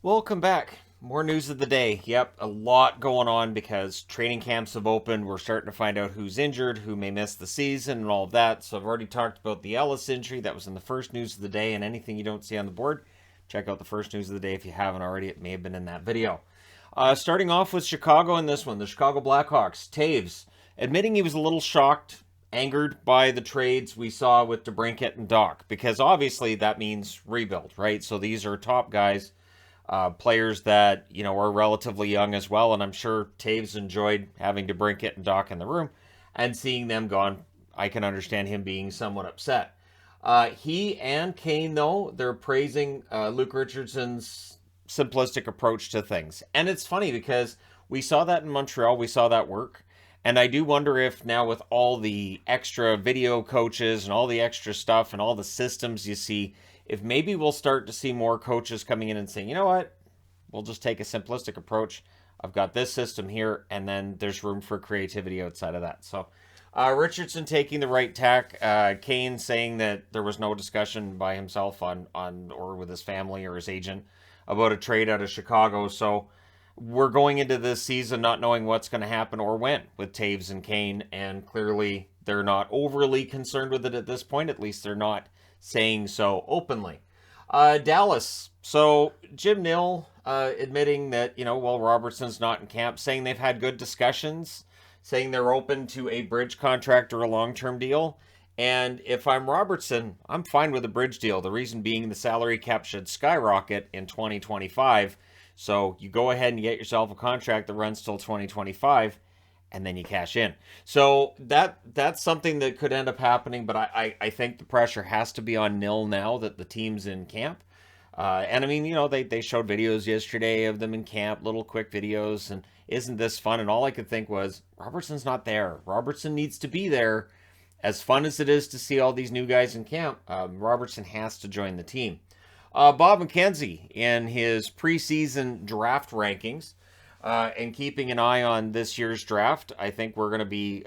Welcome back. More news of the day. Yep, a lot going on because training camps have opened. We're starting to find out who's injured, who may miss the season, and all of that. So I've already talked about the Ellis injury. That was in the first news of the day, and anything you don't see on the board, check out the first news of the day if you haven't already. It may have been in that video. Starting off with Chicago in this one, the Chicago Blackhawks. Toews admitting he was a little shocked, angered by the trades we saw with DeBrincat and Doc, because obviously that means rebuild, right? So these are top guys, players that are relatively young as well, and I'm sure Toews enjoyed having DeBrincat and Doc in the room, and seeing them gone, I can understand him being somewhat upset. He and Kane, though, they're praising Luke Richardson's simplistic approach to things. And it's funny because we saw that in Montreal, we saw that work. And I do wonder if now with all the extra video coaches and all the extra stuff and all the systems you see, if maybe we'll start to see more coaches coming in and saying, you know what, we'll just take a simplistic approach. I've got this system here, and then there's room for creativity outside of that. So Richardson taking the right tack. Kane saying that there was no discussion by himself on or with his family or his agent about a trade out of Chicago. So we're going into this season not knowing what's going to happen or when with Toews and Kane, and clearly they're not overly concerned with it at this point. At least they're not saying so openly. Dallas. So Jim Nill admitting that, Robertson's not in camp, saying they've had good discussions, saying they're open to a bridge contract or a long-term deal. And if I'm Robertson, I'm fine with a bridge deal. The reason being the salary cap should skyrocket in 2025. So you go ahead and get yourself a contract that runs till 2025, and then you cash in. So that's something that could end up happening, but I think the pressure has to be on Nil now that the team's in camp. And I mean, they showed videos yesterday of them in camp, little quick videos, and isn't this fun? And all I could think was, Robertson's not there. Robertson needs to be there. As fun as it is to see all these new guys in camp, Robertson has to join the team. Bob McKenzie in his preseason draft rankings, and keeping an eye on this year's draft. I think we're going to be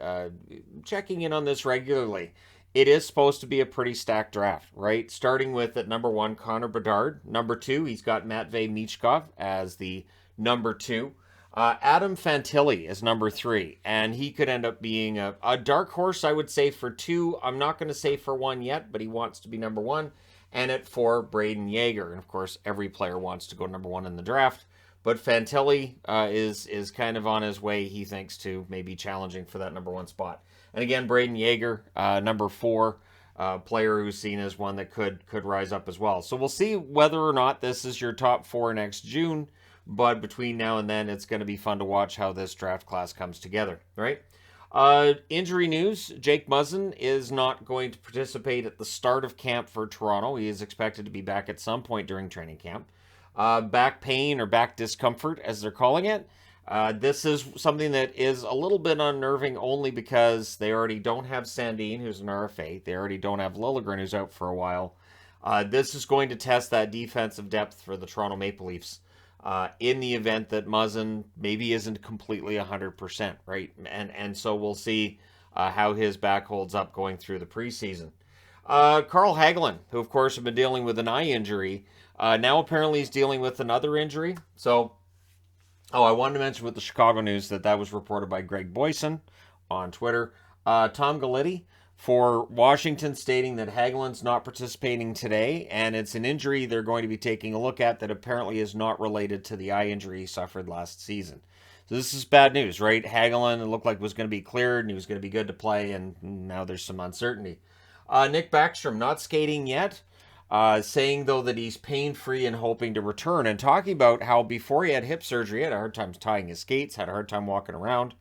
checking in on this regularly. It is supposed to be a pretty stacked draft, right? Starting with at number 1, Connor Bedard. Number 2, he's got Matvei Michkov as the number 2. Adam Fantilli is number 3, and he could end up being a dark horse, I would say, for 2. I'm not going to say for 1 yet, but he wants to be number 1. And at 4, Braden Yeager. And of course, every player wants to go number 1 in the draft. But Fantilli is kind of on his way, he thinks, to maybe challenging for that number 1 spot. And again, Braden Yeager, number 4, player who's seen as one that could rise up as well. So we'll see whether or not this is your top 4 next June. But between now and then, it's going to be fun to watch how this draft class comes together, right? Injury news, Jake Muzzin is not going to participate at the start of camp for Toronto. He is expected to be back at some point during training camp. Back pain or back discomfort, as they're calling it. This is something that is a little bit unnerving only because they already don't have Sandin, who's an RFA. They already don't have Liljegren, who's out for a while. This is going to test that defensive depth for the Toronto Maple Leafs. In the event that Muzzin maybe isn't completely 100%, right? And so we'll see how his back holds up going through the preseason. Carl Hagelin, who of course have been dealing with an eye injury, now apparently is dealing with another injury. So, I wanted to mention with the Chicago news that was reported by Greg Boyson on Twitter. Tom Galletti for Washington stating that Hagelin's not participating today, and it's an injury they're going to be taking a look at that apparently is not related to the eye injury he suffered last season. So this is bad news, right? Hagelin, it looked like was going to be cleared and he was going to be good to play, and now there's some uncertainty. Nick Backstrom not skating yet, saying though that he's pain-free and hoping to return, and talking about how before he had hip surgery, he had a hard time tying his skates, had a hard time walking around,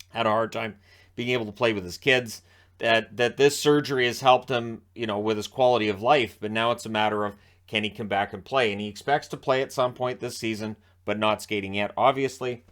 had a hard time being able to play with his kids. That this surgery has helped him, with his quality of life, but now it's a matter of can he come back and play, and he expects to play at some point this season, but not skating yet, obviously,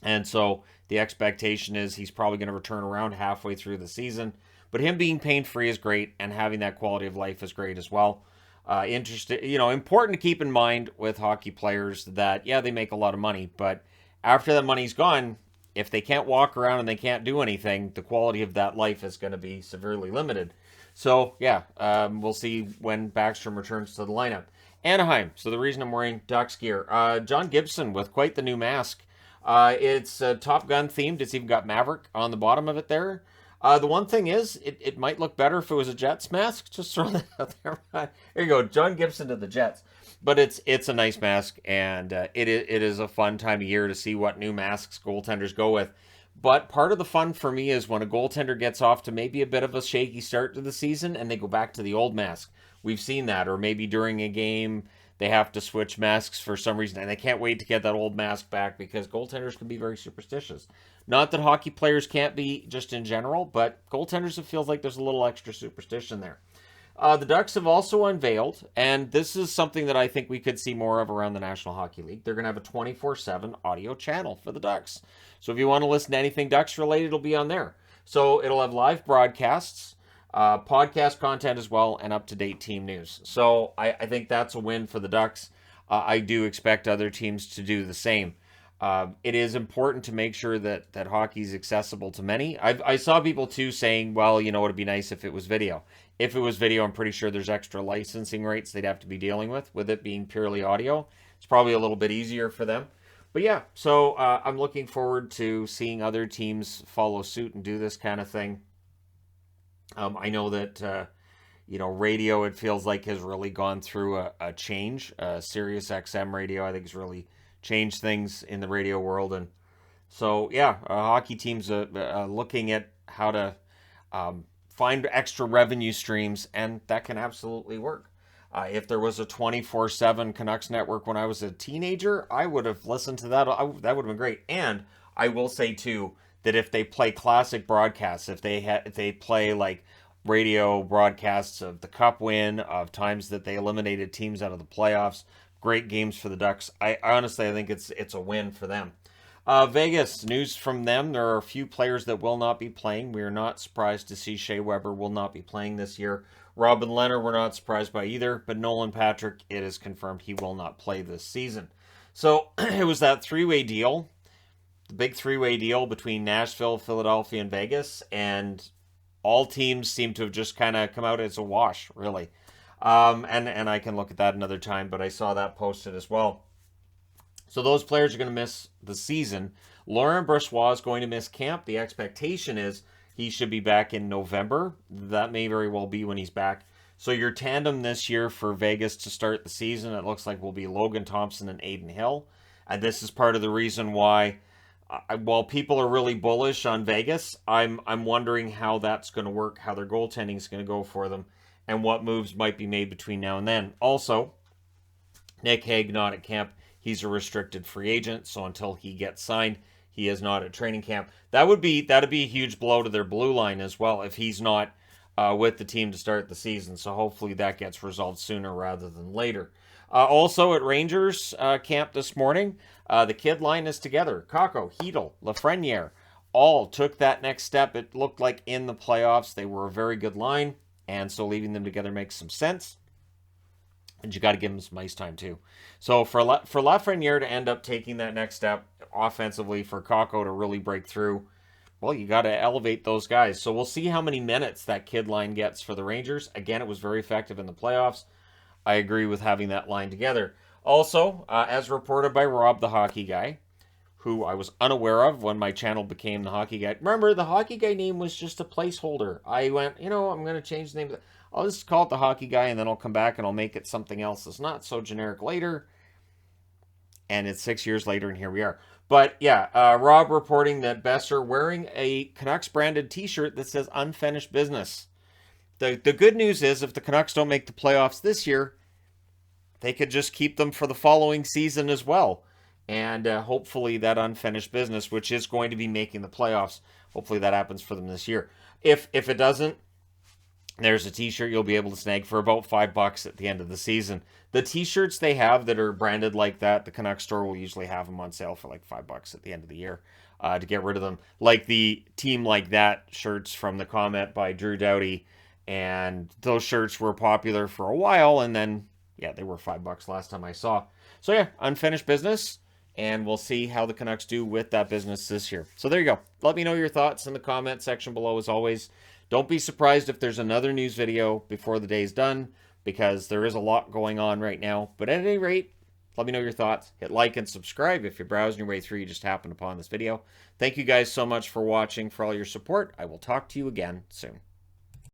and so the expectation is he's probably going to return around halfway through the season, but him being pain-free is great, and having that quality of life is great as well. Important to keep in mind with hockey players that, yeah, they make a lot of money, but after that money's gone, if they can't walk around and they can't do anything, the quality of that life is going to be severely limited. So, yeah, we'll see when Backstrom returns to the lineup. Anaheim. So the reason I'm wearing Ducks gear, John Gibson with quite the new mask. It's Top Gun themed. It's even got Maverick on the bottom of it there. The one thing is, it might look better if it was a Jets mask. Just throw that out there. Here you go, John Gibson to the Jets. But it's a nice mask, and it is a fun time of year to see what new masks goaltenders go with. But part of the fun for me is when a goaltender gets off to maybe a bit of a shaky start to the season and they go back to the old mask. We've seen that, or maybe during a game they have to switch masks for some reason and they can't wait to get that old mask back because goaltenders can be very superstitious. Not that hockey players can't be just in general, but goaltenders, it feels like there's a little extra superstition there. The Ducks have also unveiled, and this is something that I think we could see more of around the National Hockey League. They're going to have a 24/7 audio channel for the Ducks. So if you want to listen to anything Ducks related, it'll be on there. So it'll have live broadcasts, podcast content as well, and up-to-date team news. So I think that's a win for the Ducks. I do expect other teams to do the same. It is important to make sure that hockey is accessible to many. I saw people too saying, well, you know, it'd be nice if it was video. If it was video, I'm pretty sure there's extra licensing rates they'd have to be dealing with it being purely audio. It's probably a little bit easier for them. But yeah, so I'm looking forward to seeing other teams follow suit and do this kind of thing. I know that, radio, it feels like has really gone through a change. Sirius XM radio, I think, has really changed things in the radio world. And so, yeah, hockey teams are looking at how to find extra revenue streams, and that can absolutely work. If there was a 24/7 Canucks network when I was a teenager, I would have listened to that. That would have been great. And I will say, too, that if they play classic broadcasts, if they play like radio broadcasts of the Cup win, of times that they eliminated teams out of the playoffs, great games for the Ducks. I think it's a win for them. Vegas, news from them. There are a few players that will not be playing. We are not surprised to see Shea Weber will not be playing this year. Robin Lehner, we're not surprised by either. But Nolan Patrick, it is confirmed he will not play this season. So it was that three-way deal, the big three-way deal between Nashville, Philadelphia, and Vegas. And all teams seem to have just kind of come out as a wash, really. And I can look at that another time, but I saw that posted as well. So those players are going to miss the season. Laurent Brossoit is going to miss camp. The expectation is he should be back in November. That may very well be when he's back. So your tandem this year for Vegas to start the season, it looks like will be Logan Thompson and Aiden Hill. And this is part of the reason why, while people are really bullish on Vegas, I'm wondering how that's going to work, how their goaltending is going to go for them, and what moves might be made between now and then. Also, Nick Hague not at camp. He's a restricted free agent, so until he gets signed, he is not at training camp. That'd be a huge blow to their blue line as well if he's not with the team to start the season. So hopefully that gets resolved sooner rather than later. Also at Rangers camp this morning, the kid line is together. Kakko, Hedl, Lafreniere, all took that next step. It looked like in the playoffs they were a very good line, and so leaving them together makes some sense. And you got to give him some ice time too. So for Lafreniere to end up taking that next step offensively, for Kakko to really break through, well, you got to elevate those guys. So we'll see how many minutes that kid line gets for the Rangers. Again, it was very effective in the playoffs. I agree with having that line together. Also, as reported by Rob, the Hockey Guy, who I was unaware of when my channel became the Hockey Guy. Remember, the Hockey Guy name was just a placeholder. I went, I'm going to change the name. I'll just call it the Hockey Guy, and then I'll come back and I'll make it something else that's not so generic later. And it's 6 years later, and here we are. But yeah, Rob reporting that Besser wearing a Canucks branded t-shirt that says unfinished business. The good news is if the Canucks don't make the playoffs this year, they could just keep them for the following season as well. And hopefully that unfinished business, which is going to be making the playoffs, hopefully that happens for them this year. If it doesn't, there's a t-shirt you'll be able to snag for about $5 at the end of the season. The t-shirts they have that are branded like that, the Canucks store will usually have them on sale for like $5 at the end of the year to get rid of them. Like the Team Like That shirts from the comment by Drew Doughty. And those shirts were popular for a while, and then, yeah, they were $5 last time I saw. So yeah, unfinished business. And we'll see how the Canucks do with that business this year. So there you go. Let me know your thoughts in the comment section below as always. Don't be surprised if there's another news video before the day's done, because there is a lot going on right now. But at any rate, let me know your thoughts. Hit like and subscribe if you're browsing your way through, you just happened upon this video. Thank you guys so much for watching, for all your support. I will talk to you again soon.